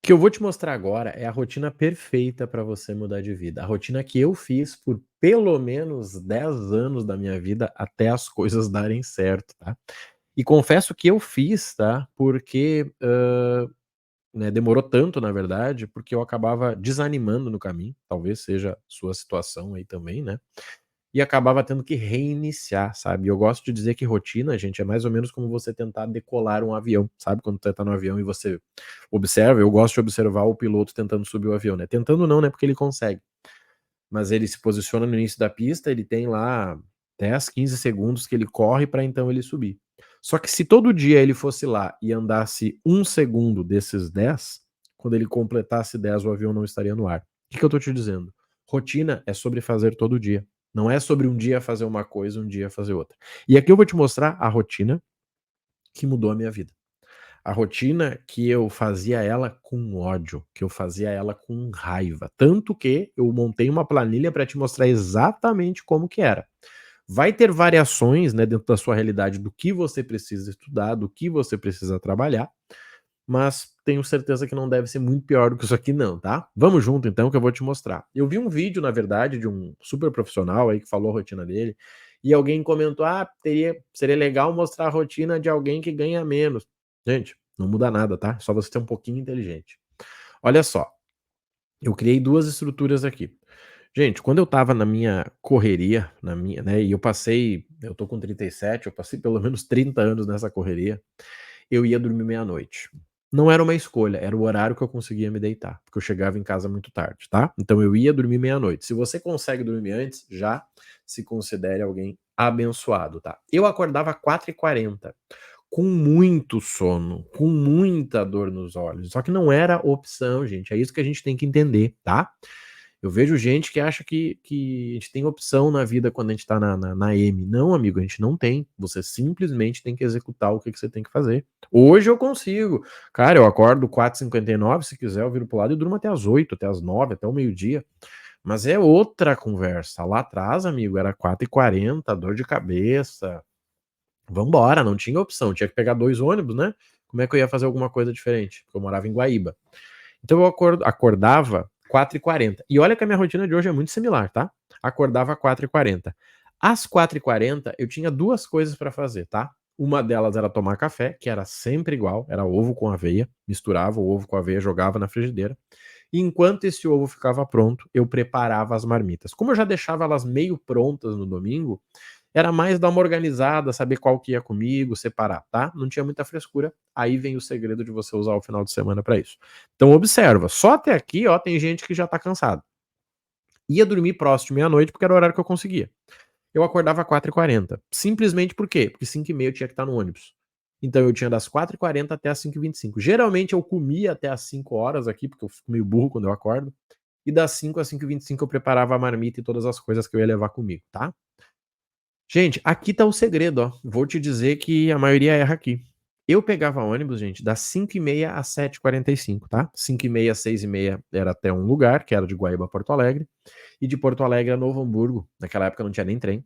que eu vou te mostrar agora é a rotina perfeita para você mudar de vida. A rotina que eu fiz por pelo menos 10 anos da minha vida até as coisas darem certo, tá. E confesso que eu fiz, tá, porque, né, demorou tanto na verdade, porque eu acabava desanimando no caminho, talvez seja sua situação aí também, né. E acabava tendo que reiniciar, sabe. Eu gosto de dizer que rotina, gente, é mais ou menos como você tentar decolar um avião, sabe, quando você tá no avião e você observa. Eu gosto de observar o piloto tentando subir o avião, né, tentando não, né, porque ele consegue, mas ele se posiciona no início da pista, ele tem lá 10, 15 segundos que ele corre para então ele subir. Só que se todo dia ele fosse lá e andasse 1 segundo desses 10, quando ele completasse 10 o avião não estaria no ar. O que que eu tô te dizendo? Rotina é sobre fazer todo dia, não é sobre um dia fazer uma coisa, um dia fazer outra. E aqui eu vou te mostrar a rotina que mudou a minha vida. A rotina que eu fazia ela com ódio, que eu fazia ela com raiva, tanto que eu montei uma planilha para te mostrar exatamente como que era. Vai ter variações, né, dentro da sua realidade do que você precisa estudar, do que você precisa trabalhar, mas tenho certeza que não deve ser muito pior do que isso aqui não, tá? Vamos junto então que eu vou te mostrar. Eu vi um vídeo, na verdade, de um super profissional aí que falou a rotina dele, e alguém comentou: "Ah, seria legal mostrar a rotina de alguém que ganha menos". Gente, não muda nada, tá? É só você ser um pouquinho inteligente. Olha só, eu criei 2 estruturas aqui. Gente, quando eu estava na minha correria, na minha, né, e eu tô com 37, eu passei pelo menos 30 anos nessa correria, eu ia dormir meia-noite. Não era uma escolha, era o horário que eu conseguia me deitar, porque eu chegava em casa muito tarde, tá. Então eu ia dormir meia-noite. Se você consegue dormir antes, já se considere alguém abençoado, tá. Eu acordava 4h40, com muito sono, com muita dor nos olhos, só que não era opção, gente, é isso que a gente tem que entender, tá. Eu vejo gente que acha que a gente tem opção na vida quando a gente tá na M. Não, amigo, a gente não tem. Você simplesmente tem que executar o que você tem que fazer. Hoje eu consigo. Cara, eu acordo 4h59, se quiser eu viro pro lado e durmo até as 8, até as 9, até o meio-dia. Mas é outra conversa. Lá atrás, amigo, era 4h40, dor de cabeça. Vambora, não tinha opção. Tinha que pegar 2 ônibus, né. Como é que eu ia fazer alguma coisa diferente? Porque eu morava em Guaíba. Então eu acordava 4h40. E olha que a minha rotina de hoje é muito similar, tá? Acordava 4h40. Às 4h40 eu tinha 2 coisas para fazer, tá? Uma delas era tomar café, que era sempre igual, era ovo com aveia, misturava o ovo com a aveia, jogava na frigideira. E enquanto esse ovo ficava pronto, eu preparava as marmitas. Como eu já deixava elas meio prontas no domingo, era mais dar uma organizada, saber qual que ia comigo, separar, tá? Não tinha muita frescura. Aí vem o segredo de você usar o final de semana para isso. Então observa, só até aqui, ó, tem gente que já tá cansado. Ia dormir próximo de meia-noite porque era o horário que eu conseguia. Eu acordava 4h40. Simplesmente por quê? Porque 5h30 eu tinha que estar no ônibus. Então eu tinha das 4h40 até as 5h25. Geralmente eu comia até as 5 horas aqui, porque eu fico meio burro quando eu acordo. E das 5 às 5h25 eu preparava a marmita e todas as coisas que eu ia levar comigo, tá? Gente, aqui tá o segredo, ó. Vou te dizer que a maioria erra aqui. Eu pegava ônibus, gente, das 5h30 às 7h45, tá? 5h30 às 6h30 era até um lugar, que era de Guaíba a Porto Alegre, e de Porto Alegre a Novo Hamburgo, naquela época não tinha nem trem,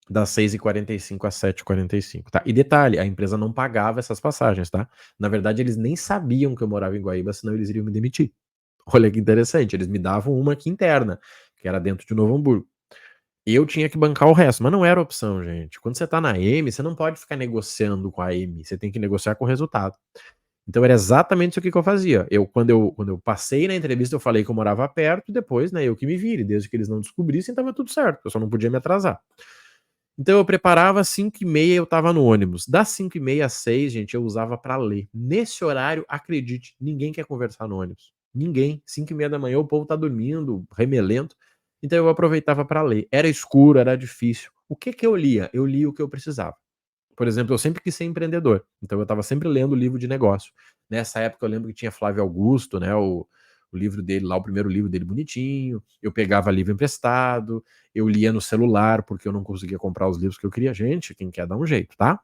das 6h45 às 7h45, tá? E detalhe, a empresa não pagava essas passagens, tá? Na verdade, eles nem sabiam que eu morava em Guaíba, senão eles iriam me demitir. Olha que interessante, eles me davam uma aqui interna, que era dentro de Novo Hamburgo. Eu tinha que bancar o resto, mas não era opção, gente. Quando você tá na M, você não pode ficar negociando com a M, você tem que negociar com o resultado. Então era exatamente isso aqui que eu fazia. Quando eu passei na entrevista, eu falei que eu morava perto, e depois, né, eu que me vire, desde que eles não descobrissem, estava tudo certo, eu só não podia me atrasar. Então eu preparava 5h30, eu estava no ônibus. Das 5h30 às 6, gente, eu usava para ler. Nesse horário, acredite, ninguém quer conversar no ônibus. Ninguém. 5h30 o povo tá dormindo, remelento. Então eu aproveitava para ler. Era escuro, era difícil. O que que eu lia? Eu lia o que eu precisava. Por exemplo, eu sempre quis ser empreendedor, então eu estava sempre lendo livro de negócio. Nessa época eu lembro que tinha Flávio Augusto, né, o livro dele lá, o primeiro livro dele bonitinho, eu pegava livro emprestado, eu lia no celular, porque eu não conseguia comprar os livros que eu queria. Gente, quem quer dá um jeito, tá?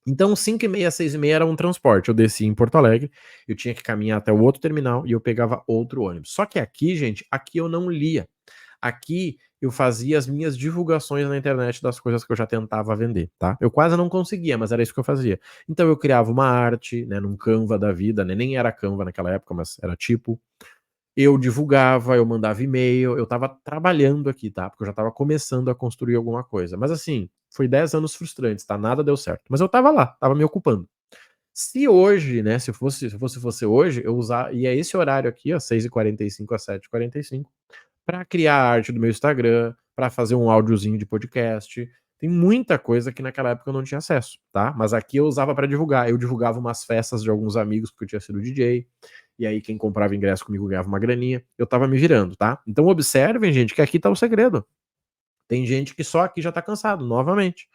Então 5h30, 6h30 era um transporte, eu descia em Porto Alegre, eu tinha que caminhar até o outro terminal e eu pegava outro ônibus. Só que aqui, gente, aqui eu não lia. Aqui eu fazia as minhas divulgações na internet das coisas que eu já tentava vender, tá? Eu quase não conseguia, mas era isso que eu fazia. Então eu criava uma arte, né, num Canva da vida, né, nem era Canva naquela época, mas era tipo. Eu divulgava, eu mandava e-mail, eu estava trabalhando aqui, tá? Porque eu já estava começando a construir alguma coisa. Mas assim, foi 10 anos frustrantes, tá? Nada deu certo. Mas eu estava lá, estava me ocupando. Se hoje, né, se fosse hoje, eu usar, e é esse horário aqui, ó, 6h45 a 7h45, para criar a arte do meu Instagram, para fazer um áudiozinho de podcast. Tem muita coisa que naquela época eu não tinha acesso, tá? Mas aqui eu usava para divulgar. Eu divulgava umas festas de alguns amigos, porque eu tinha sido DJ, e aí quem comprava ingresso comigo ganhava uma graninha. Eu tava me virando, tá? Então observem, gente, que aqui tá o segredo. Tem gente que só aqui já tá cansado, novamente.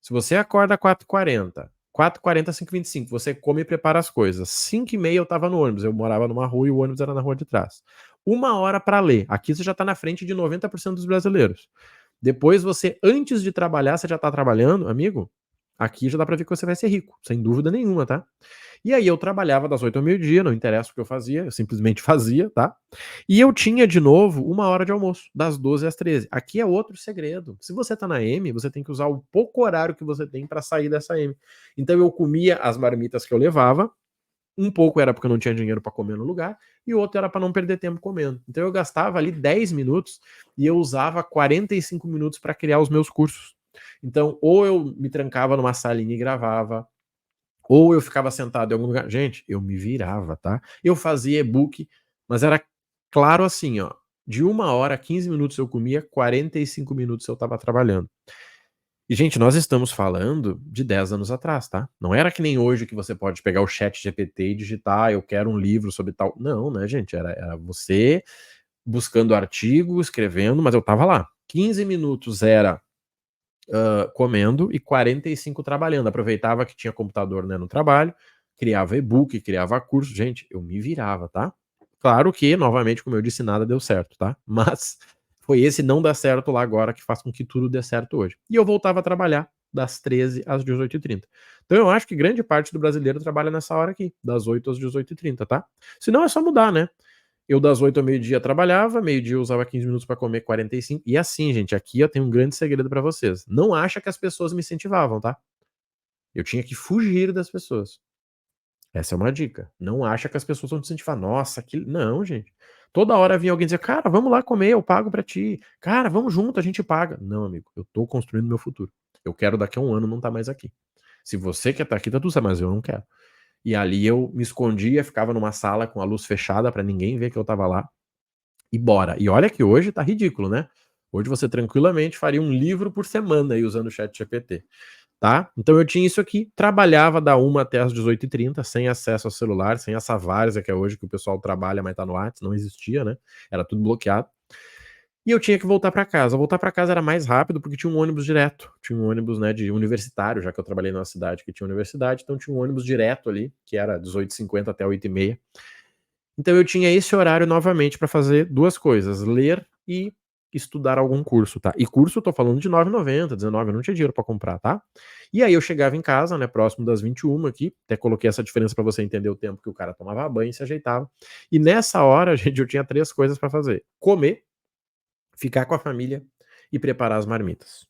Se você acorda 4h40, 4h40, 5h25, você come e prepara as coisas. 5h30 eu tava no ônibus, eu morava numa rua e o ônibus era na rua de trás. 1 hora para ler. Aqui você já tá na frente de 90% dos brasileiros. Depois você, antes de trabalhar, você já tá trabalhando, amigo? Aqui já dá pra ver que você vai ser rico, sem dúvida nenhuma, tá? E aí eu trabalhava das 8 ao meio-dia, não interessa o que eu fazia, eu simplesmente fazia, tá? E eu tinha de novo 1 hora de almoço, das 12 às 13. Aqui é outro segredo. Se você tá na M, você tem que usar o pouco horário que você tem para sair dessa M. Então eu comia as marmitas que eu levava, um pouco era porque eu não tinha dinheiro para comer no lugar, e o outro era para não perder tempo comendo. Então eu gastava ali 10 minutos e eu usava 45 minutos para criar os meus cursos. Então, ou eu me trancava numa salinha e gravava, ou eu ficava sentado em algum lugar. Gente, eu me virava, tá? Eu fazia e-book, mas era claro assim, ó. De 1 hora, 15 minutos eu comia, 45 minutos eu tava trabalhando. E, gente, nós estamos falando de 10 anos atrás, tá? Não era que nem hoje que você pode pegar o chat GPT e digitar, eu quero um livro sobre tal. Não, né, gente? Era você buscando artigo, escrevendo, mas eu tava lá. 15 minutos era comendo e 45 trabalhando. Aproveitava que tinha computador, né, no trabalho, criava e-book, criava curso. Gente, eu me virava, tá? Claro que, novamente, como eu disse, nada deu certo, tá? Mas foi esse não dar certo lá agora que faz com que tudo dê certo hoje. E eu voltava a trabalhar das 13 às 18h30. Então eu acho que grande parte do brasileiro trabalha nessa hora aqui, das 8 às 18h30, tá? Se não é só mudar, né? Eu das 8 ao meio-dia trabalhava, meio-dia eu usava 15 minutos para comer, 45. E assim, gente, aqui eu tenho um grande segredo para vocês. Não acha que as pessoas me incentivavam, tá? Eu tinha que fugir das pessoas. Essa é uma dica. Não acha que as pessoas vão te incentivar. Nossa, que. Não, gente. Toda hora vinha alguém dizer, cara, vamos lá comer, eu pago pra ti. Cara, vamos junto, a gente paga. Não, amigo, eu tô construindo meu futuro. Eu quero daqui a um ano não estar mais aqui. Se você quer estar aqui, tá tudo certo, mas eu não quero. E ali eu me escondia, ficava numa sala com a luz fechada pra ninguém ver que eu tava lá. E bora. E olha que hoje tá ridículo, né? Hoje você tranquilamente faria um livro por semana aí usando o chat GPT, tá? Então eu tinha isso aqui, trabalhava da 1 até as 18h30, sem acesso ao celular, sem essa várzea que é hoje que o pessoal trabalha, mas tá no WhatsApp, não existia, né? Era tudo bloqueado. E eu tinha que voltar para casa. Voltar para casa era mais rápido porque tinha um ônibus direto. Tinha um ônibus, né, de universitário, já que eu trabalhei numa cidade que tinha universidade, então tinha um ônibus direto ali, que era 18h50 até 8h30. Então eu tinha esse horário novamente para fazer duas coisas: ler e estudar algum curso, tá? E curso eu tô falando de 9,90, 19, eu não tinha dinheiro para comprar, tá? E aí eu chegava em casa, né, próximo das 21 aqui, até coloquei essa diferença para você entender o tempo que o cara tomava banho e se ajeitava. E nessa hora, gente, eu tinha três coisas para fazer: comer, ficar com a família e preparar as marmitas.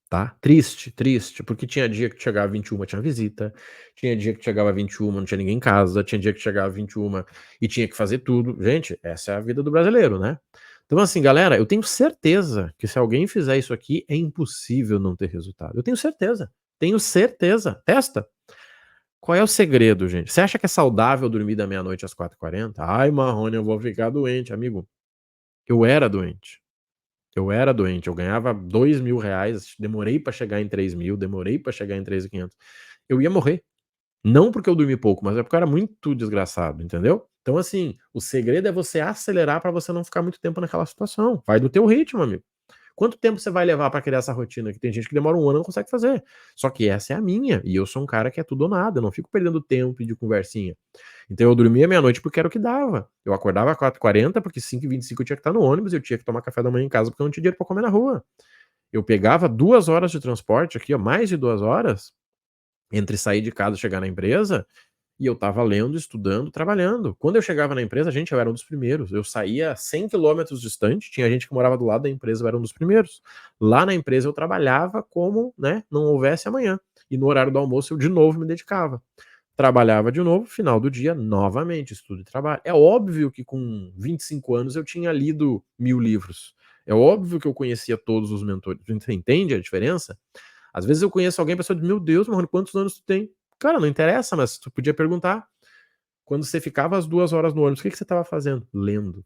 Tá? Triste, triste, porque tinha dia que chegava 21 tinha visita, tinha dia que chegava 21 não tinha ninguém em casa, tinha dia que chegava 21 e tinha que fazer tudo. Gente, essa é a vida do brasileiro, né? Então, assim, galera, eu tenho certeza que se alguém fizer isso aqui, é impossível não ter resultado. Eu tenho certeza. Tenho certeza. Testa. Qual é o segredo, gente? Você acha que é saudável dormir da meia-noite às 4h40? Ai, Marrone, eu vou ficar doente, amigo. Eu era doente. Eu era doente, eu ganhava R$ 2.000, demorei pra chegar em 3.000, demorei pra chegar em 3.500. Eu ia morrer. Não porque eu dormi pouco, mas é porque eu era muito desgraçado, entendeu? Então, assim, o segredo é você acelerar pra você não ficar muito tempo naquela situação. Vai do teu ritmo, amigo. Quanto tempo você vai levar pra criar essa rotina? Que tem gente que demora um ano e não consegue fazer. Só que essa é a minha, e eu sou um cara que é tudo ou nada, eu não fico perdendo tempo de conversinha. Então eu dormia meia-noite porque era o que dava. Eu acordava às 4h40 porque 5h25 eu tinha que estar no ônibus, eu tinha que tomar café da manhã em casa porque eu não tinha dinheiro pra comer na rua. Eu pegava 2 horas de transporte aqui, ó, mais de 2 horas, entre sair de casa e chegar na empresa, E eu estava lendo, estudando, trabalhando. Quando eu chegava na empresa, gente, eu era um dos primeiros. Eu saía 100 quilômetros distante, tinha gente que morava do lado da empresa, eu era um dos primeiros. Lá na empresa eu trabalhava como, né, não houvesse amanhã. E no horário do almoço eu de novo me dedicava. Trabalhava de novo, final do dia, novamente, estudo e trabalho. É óbvio que com 25 anos eu tinha lido 1000 livros. É óbvio que eu conhecia todos os mentores. Você entende a diferença? Às vezes eu conheço alguém e a pessoa diz, meu Deus, Marrone, quantos anos tu tem? Cara, não interessa, mas tu podia perguntar. Quando você ficava as 2 horas no ônibus, o que você estava fazendo? Lendo.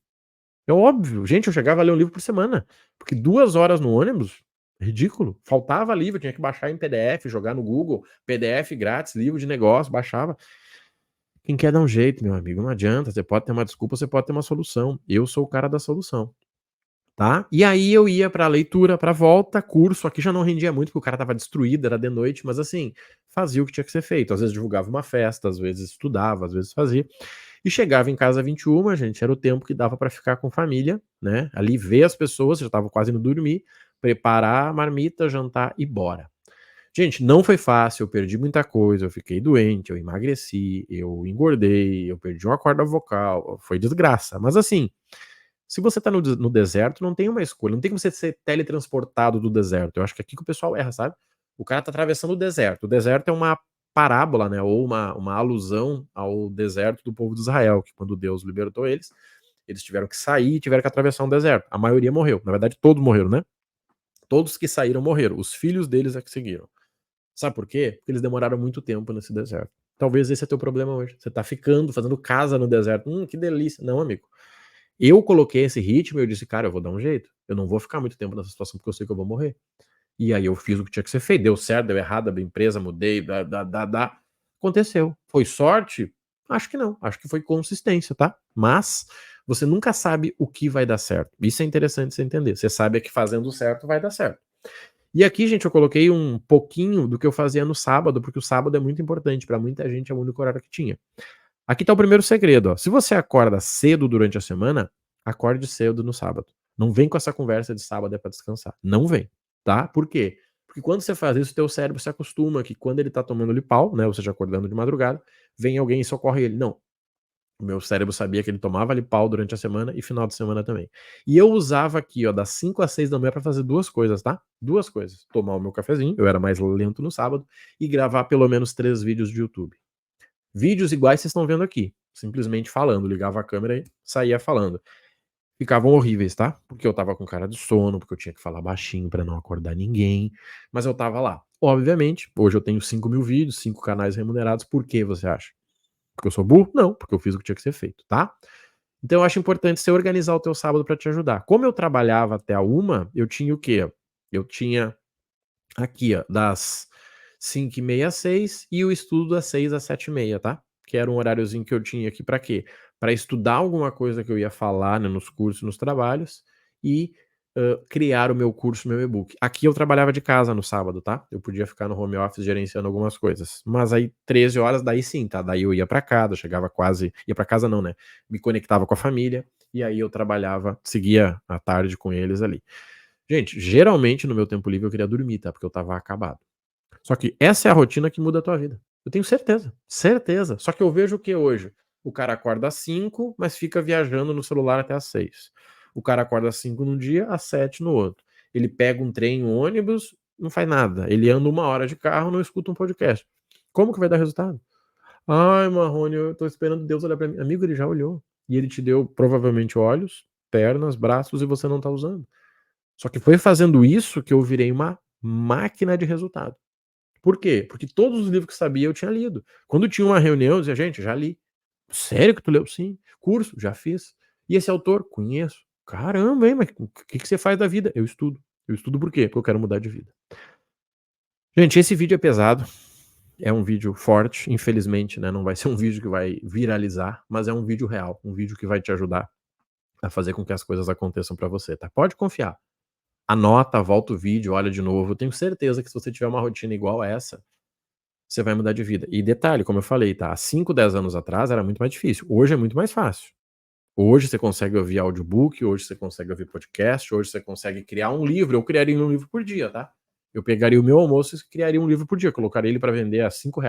É óbvio. Gente, eu chegava a ler um livro por semana. Porque 2 horas no ônibus, ridículo. Faltava livro, eu tinha que baixar em PDF, jogar no Google, PDF grátis, livro de negócio, baixava. Quem quer dar um jeito, meu amigo, não adianta. Você pode ter uma desculpa, você pode ter uma solução. Eu sou o cara da solução. Tá? E aí eu ia pra leitura, pra volta, curso, aqui já não rendia muito, porque o cara tava destruído, era de noite, mas assim, fazia o que tinha que ser feito. Às vezes divulgava uma festa, às vezes estudava, às vezes fazia. E chegava em casa 21, gente, era o tempo que dava pra ficar com família, né? Ali ver as pessoas, já tava quase indo dormir, preparar a marmita, jantar e bora. Gente, não foi fácil, eu perdi muita coisa, eu fiquei doente, eu emagreci, eu engordei, eu perdi uma corda vocal, foi desgraça. Mas assim, se você tá no deserto, não tem uma escolha, não tem como você ser teletransportado do deserto. Eu acho que é aqui que o pessoal erra, sabe? O cara tá atravessando o deserto. O deserto é uma parábola, né? Ou uma alusão ao deserto do povo de Israel, que quando Deus libertou eles, eles tiveram que sair e tiveram que atravessar um deserto. A maioria morreu. Na verdade, todos morreram, né? Todos que saíram morreram. Os filhos deles é que seguiram. Sabe por quê? Porque eles demoraram muito tempo nesse deserto. Talvez esse é teu problema hoje. Você tá ficando, fazendo casa no deserto. Que delícia. Não, amigo. Eu coloquei esse ritmo e eu disse, cara, eu vou dar um jeito. Eu não vou ficar muito tempo nessa situação porque eu sei que eu vou morrer. E aí eu fiz o que tinha que ser feito. Deu certo, deu errado, abri empresa, mudei, Aconteceu. Foi sorte? Acho que não. Acho que foi consistência, tá? Mas você nunca sabe o que vai dar certo. Isso é interessante você entender. Você sabe que fazendo certo vai dar certo. E aqui, gente, eu coloquei um pouquinho do que eu fazia no sábado, porque o sábado é muito importante. Para muita gente é o único horário que tinha. Aqui tá o primeiro segredo, ó. Se você acorda cedo durante a semana, acorde cedo no sábado. Não vem com essa conversa de sábado é pra descansar. Não vem, tá? Por quê? Porque quando você faz isso, teu cérebro se acostuma que quando ele tá tomando-lhe pau, né, ou seja, acordando de madrugada, vem alguém e socorre ele. Não. O meu cérebro sabia que ele tomava-lhe pau durante a semana e final de semana também. E eu usava aqui, ó, das 5 às 6 da manhã pra fazer 2 coisas, tá? 2 coisas. Tomar o meu cafezinho, eu era mais lento no sábado, e gravar pelo menos 3 vídeos de YouTube. Vídeos iguais vocês estão vendo aqui, simplesmente falando, ligava a câmera e saía falando. Ficavam horríveis, tá? Porque eu estava com cara de sono, porque eu tinha que falar baixinho pra não acordar ninguém, mas eu estava lá. Obviamente, hoje eu tenho 5.000 vídeos, 5 canais remunerados, por que você acha? Porque eu sou burro? Não, porque eu fiz o que tinha que ser feito, tá? Então eu acho importante você organizar o teu sábado pra te ajudar. Como eu trabalhava até a 1, eu tinha o quê? Eu tinha aqui, ó, das 5h30 às 6 e o estudo das 6 às 7h30, tá? Que era um horáriozinho que eu tinha aqui pra quê? Pra estudar alguma coisa que eu ia falar, né, nos cursos, nos trabalhos e, criar o meu curso, meu e-book. Aqui eu trabalhava de casa no sábado, tá? Eu podia ficar no home office gerenciando algumas coisas. Mas aí 13 horas, daí sim, tá? Daí eu ia pra casa, chegava quase ia pra casa não, né, me conectava com a família, e aí eu trabalhava, seguia a tarde com eles ali. Gente, geralmente no meu tempo livre eu queria dormir, tá? Porque eu estava acabado. Só que essa é a rotina que muda a tua vida. Eu tenho certeza, certeza. Só que eu vejo o que hoje? O cara acorda às 5, mas fica viajando no celular até às 6. O cara acorda às 5 num dia, às 7 no outro. Ele pega um trem, um ônibus, não faz nada. Ele anda 1 hora de carro, não escuta um podcast. Como que vai dar resultado? Ai, Marrone, eu tô esperando Deus olhar pra mim. Amigo, ele já olhou. E ele te deu provavelmente olhos, pernas, braços e você não tá usando. Só que foi fazendo isso que eu virei uma máquina de resultado. Por quê? Porque todos os livros que sabia eu tinha lido. Quando tinha uma reunião, eu dizia: "Gente, já li". "Sério que tu leu?". "Sim". "Curso?". "Já fiz". "E esse autor?". "Conheço". "Caramba, hein, mas o que você faz da vida?". "Eu estudo". "Eu estudo por quê?". "Porque eu quero mudar de vida". Gente, esse vídeo é pesado, é um vídeo forte, infelizmente, né, não vai ser um vídeo que vai viralizar, mas é um vídeo real, um vídeo que vai te ajudar a fazer com que as coisas aconteçam pra você, tá? Pode confiar. Anota, volta o vídeo, olha de novo. Eu tenho certeza que se você tiver uma rotina igual a essa, você vai mudar de vida. E detalhe, como eu falei, tá? Há 5, 10 anos atrás era muito mais difícil. Hoje é muito mais fácil. Hoje você consegue ouvir audiobook, hoje você consegue ouvir podcast, hoje você consegue criar um livro. Eu criaria um livro por dia, tá? Eu pegaria o meu almoço e criaria um livro por dia. Colocaria ele para vender a R$ 5,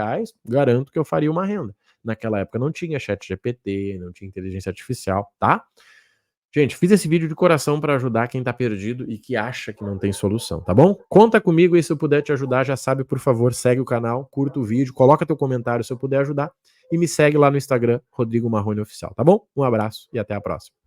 garanto que eu faria uma renda. naquela época não tinha ChatGPT, não tinha inteligência artificial, tá? Gente, fiz esse vídeo de coração para ajudar quem tá perdido e que acha que não tem solução, tá bom? Conta comigo e se eu puder te ajudar, já sabe, por favor, segue o canal, curta o vídeo, coloca teu comentário se eu puder ajudar e me segue lá no Instagram, Rodrigo Marrone Oficial, tá bom? Um abraço e até a próxima.